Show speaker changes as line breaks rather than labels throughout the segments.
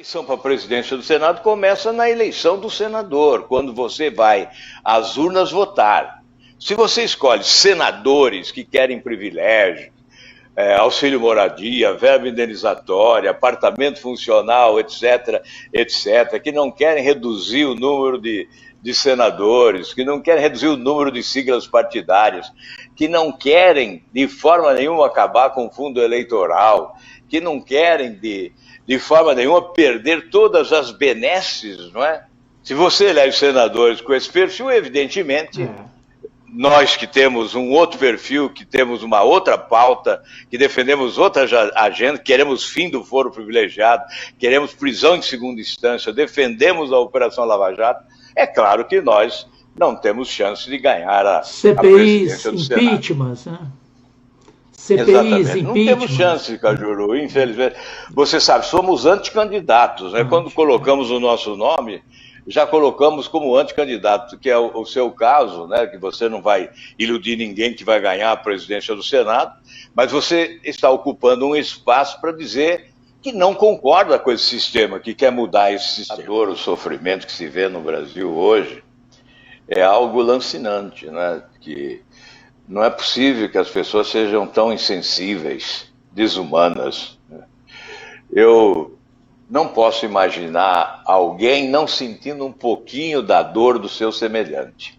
eleição para a presidência do Senado começa na eleição do senador, quando você vai às urnas votar. Se você escolhe senadores que querem privilégio, auxílio moradia, verba indenizatória, apartamento funcional, etc., etc., que não querem reduzir o número de senadores, que não querem reduzir o número de siglas partidárias, que não querem de forma nenhuma acabar com o fundo eleitoral, que não querem de forma nenhuma perder todas as benesses, não é? Se você elege senadores com esse perfil, evidentemente, nós que temos um outro perfil, que temos uma outra pauta, que defendemos outra agenda, queremos fim do foro privilegiado, queremos prisão em segunda instância, defendemos a Operação Lava Jato, é claro que nós não temos chance de ganhar a presidência do Senado.
Impeachments, né? CPIs,
exatamente. Não temos chance, Cajuru, infelizmente. Você sabe, somos anticandidatos, né? Quando colocamos o nosso nome, já colocamos como anticandidato, que é o seu caso, né? Que você não vai iludir ninguém que vai ganhar a presidência do Senado, mas você está ocupando um espaço para dizer que não concorda com esse sistema, que quer mudar esse sistema. A dor, o sofrimento que se vê no Brasil hoje é algo lancinante, né? Que não é possível que as pessoas sejam tão insensíveis, desumanas. Eu não posso imaginar alguém não sentindo um pouquinho da dor do seu semelhante,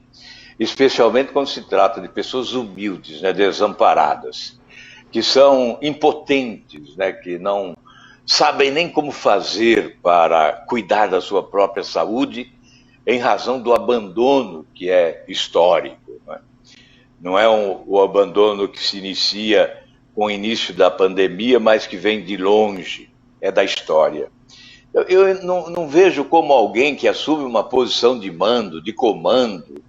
especialmente quando se trata de pessoas humildes, né, desamparadas, que são impotentes, né, que não sabem nem como fazer para cuidar da sua própria saúde em razão do abandono que é histórico. Não é o abandono que se inicia com o início da pandemia, mas que vem de longe, é da história. Eu não vejo como alguém que assume uma posição de mando, de comando,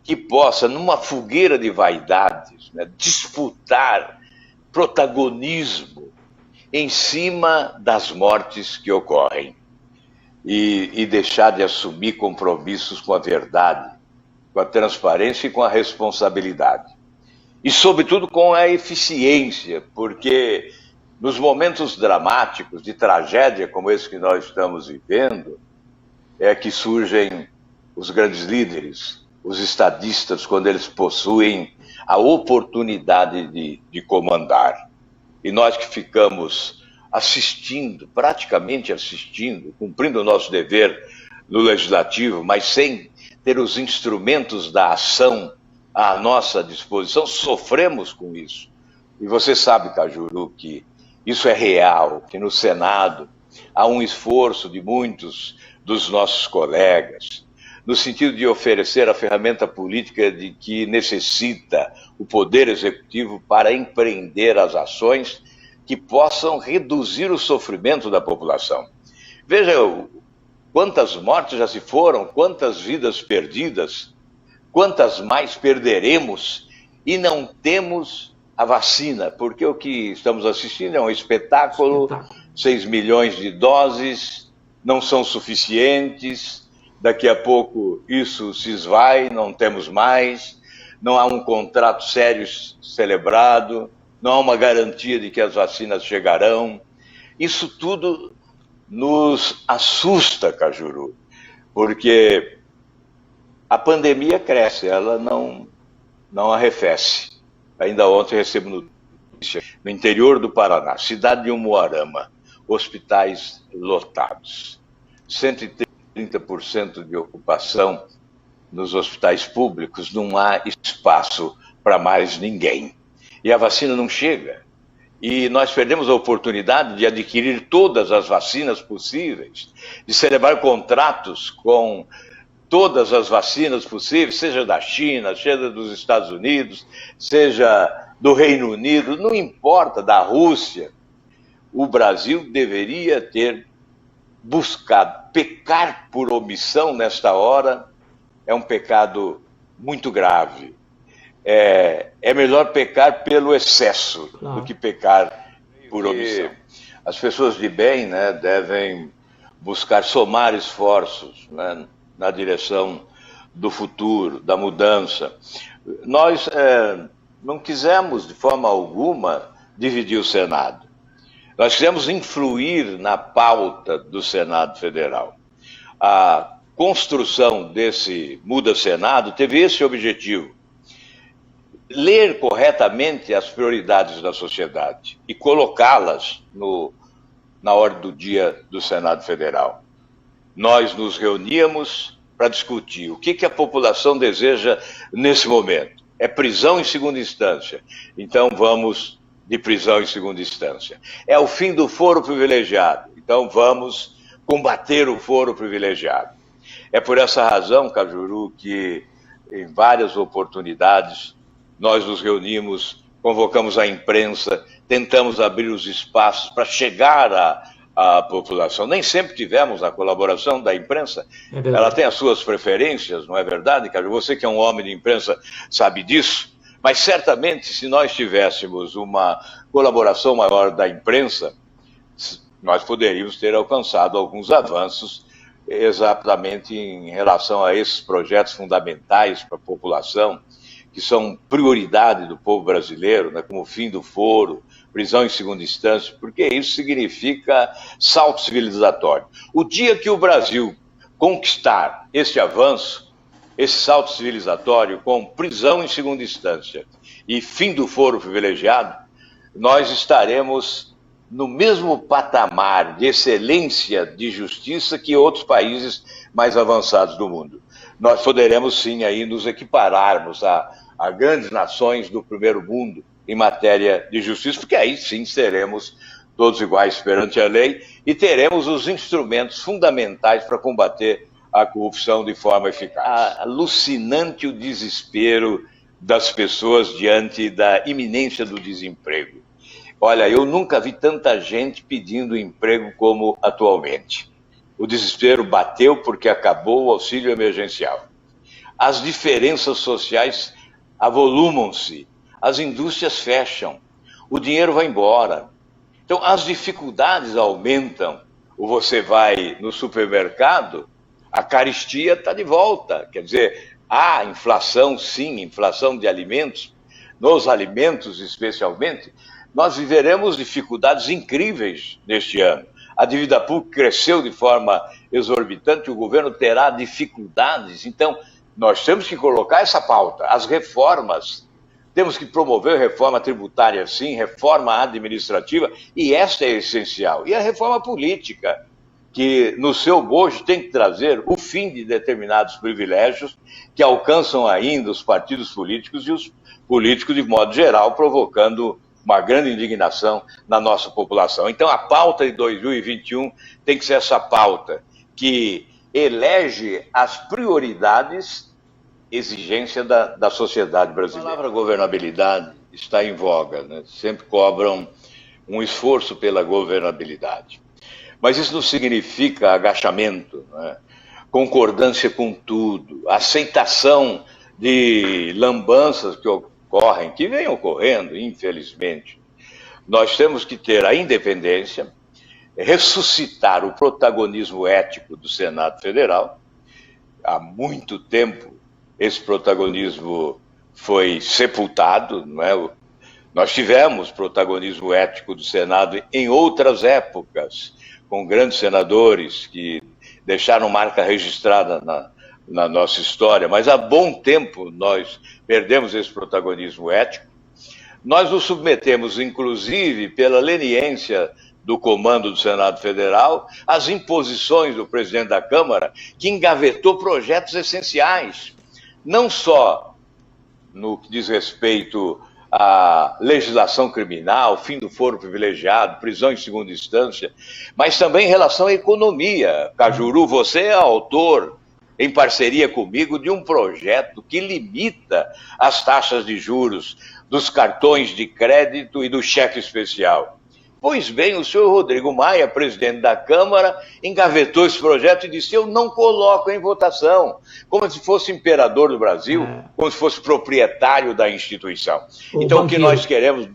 que possa, numa fogueira de vaidades, né, disputar protagonismo em cima das mortes que ocorrem e deixar de assumir compromissos com a verdade, com a transparência e com a responsabilidade. E, sobretudo, com a eficiência, porque nos momentos dramáticos, de tragédia como esse que nós estamos vivendo, é que surgem os grandes líderes, os estadistas, quando eles possuem a oportunidade de comandar. E nós que ficamos assistindo, praticamente assistindo, cumprindo o nosso dever no legislativo, mas sem ter os instrumentos da ação à nossa disposição, sofremos com isso. E você sabe, Cajuru, que isso é real, que no Senado há um esforço de muitos dos nossos colegas, no sentido de oferecer a ferramenta política de que necessita o Poder Executivo para empreender as ações que possam reduzir o sofrimento da população. Veja, quantas mortes já se foram, quantas vidas perdidas, quantas mais perderemos e não temos a vacina, porque o que estamos assistindo é um espetáculo, 6 milhões de doses não são suficientes, daqui a pouco isso se esvai, não temos mais, não há um contrato sério celebrado, não há uma garantia de que as vacinas chegarão. Isso tudo nos assusta, Cajuru, porque a pandemia cresce, ela não arrefece. Ainda ontem recebo notícia, no interior do Paraná, cidade de Umuarama, hospitais lotados, 130% de ocupação nos hospitais públicos, não há espaço para mais ninguém. E a vacina não chega. E nós perdemos a oportunidade de adquirir todas as vacinas possíveis, de celebrar contratos com todas as vacinas possíveis, seja da China, seja dos Estados Unidos, seja do Reino Unido, não importa, da Rússia. O Brasil deveria ter buscado. Pecar por omissão nesta hora é um pecado muito grave. É melhor pecar pelo excesso do que pecar por omissão. As pessoas de bem, né, devem buscar somar esforços, né, na direção do futuro, da mudança. Nós não quisemos, de forma alguma, dividir o Senado. Nós quisemos influir na pauta do Senado Federal. A construção desse Muda Senado teve esse objetivo: ler corretamente as prioridades da sociedade e colocá-las na ordem do dia do Senado Federal. Nós nos reuníamos para discutir o que a população deseja nesse momento. É prisão em segunda instância, então vamos de prisão em segunda instância. É o fim do foro privilegiado, então vamos combater o foro privilegiado. É por essa razão, Cajuru, que em várias oportunidades nós nos reunimos, convocamos a imprensa, tentamos abrir os espaços para chegar à população. Nem sempre tivemos a colaboração da imprensa. Ela tem as suas preferências, não é verdade, Cajuru? Você que é um homem de imprensa sabe disso, mas certamente se nós tivéssemos uma colaboração maior da imprensa, nós poderíamos ter alcançado alguns avanços exatamente em relação a esses projetos fundamentais para a população, que são prioridade do povo brasileiro, né, como o fim do foro, prisão em segunda instância, porque isso significa salto civilizatório. O dia que o Brasil conquistar esse avanço, esse salto civilizatório com prisão em segunda instância e fim do foro privilegiado, nós estaremos no mesmo patamar de excelência de justiça que outros países mais avançados do mundo. Nós poderemos sim aí nos equipararmos a grandes nações do primeiro mundo em matéria de justiça, porque aí sim seremos todos iguais perante a lei e teremos os instrumentos fundamentais para combater a corrupção de forma eficaz. Alucinante o desespero das pessoas diante da iminência do desemprego. Olha, eu nunca vi tanta gente pedindo emprego como atualmente. O desespero bateu porque acabou o auxílio emergencial. As diferenças sociais avolumam-se, as indústrias fecham, o dinheiro vai embora. Então, as dificuldades aumentam. Ou você vai no supermercado, a carestia está de volta. Quer dizer, há inflação, sim, inflação de alimentos, nos alimentos especialmente. Nós viveremos dificuldades incríveis neste ano. A dívida pública cresceu de forma exorbitante, o governo terá dificuldades. Então, nós temos que colocar essa pauta. As reformas, temos que promover reforma tributária, sim, reforma administrativa, e essa é essencial. E a reforma política, que no seu bojo tem que trazer o fim de determinados privilégios que alcançam ainda os partidos políticos e os políticos de modo geral, provocando uma grande indignação na nossa população. Então, a pauta de 2021 tem que ser essa pauta que elege as prioridades, exigência da sociedade brasileira. A palavra governabilidade está em voga, né? Sempre cobram um esforço pela governabilidade. Mas isso não significa agachamento, né? Concordância com tudo, aceitação de lambanças que ocorrem, que vêm ocorrendo, infelizmente. Nós temos que ter a independência, ressuscitar o protagonismo ético do Senado Federal. Há muito tempo esse protagonismo foi sepultado, não é? Nós tivemos protagonismo ético do Senado em outras épocas, com grandes senadores que deixaram marca registrada na nossa história, mas há bom tempo nós perdemos esse protagonismo ético. Nós nos submetemos, inclusive, pela leniência do comando do Senado Federal, às imposições do presidente da Câmara, que engavetou projetos essenciais, não só no que diz respeito à legislação criminal, fim do foro privilegiado, prisão em segunda instância, mas também em relação à economia. Cajuru, você é autor, em parceria comigo, de um projeto que limita as taxas de juros dos cartões de crédito e do cheque especial. Pois bem, o senhor Rodrigo Maia, presidente da Câmara, engavetou esse projeto e disse: eu não coloco em votação, como se fosse imperador do Brasil, como se fosse proprietário da instituição. Então, o que nós queremos,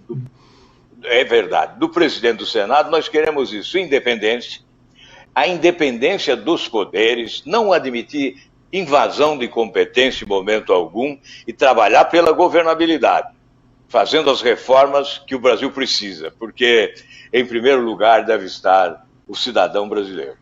é verdade, do presidente do Senado, nós queremos isso, independência, a independência dos poderes, não admitir invasão de competência em momento algum e trabalhar pela governabilidade. fazendo as reformas que o Brasil precisa, porque, em primeiro lugar, deve estar o cidadão brasileiro.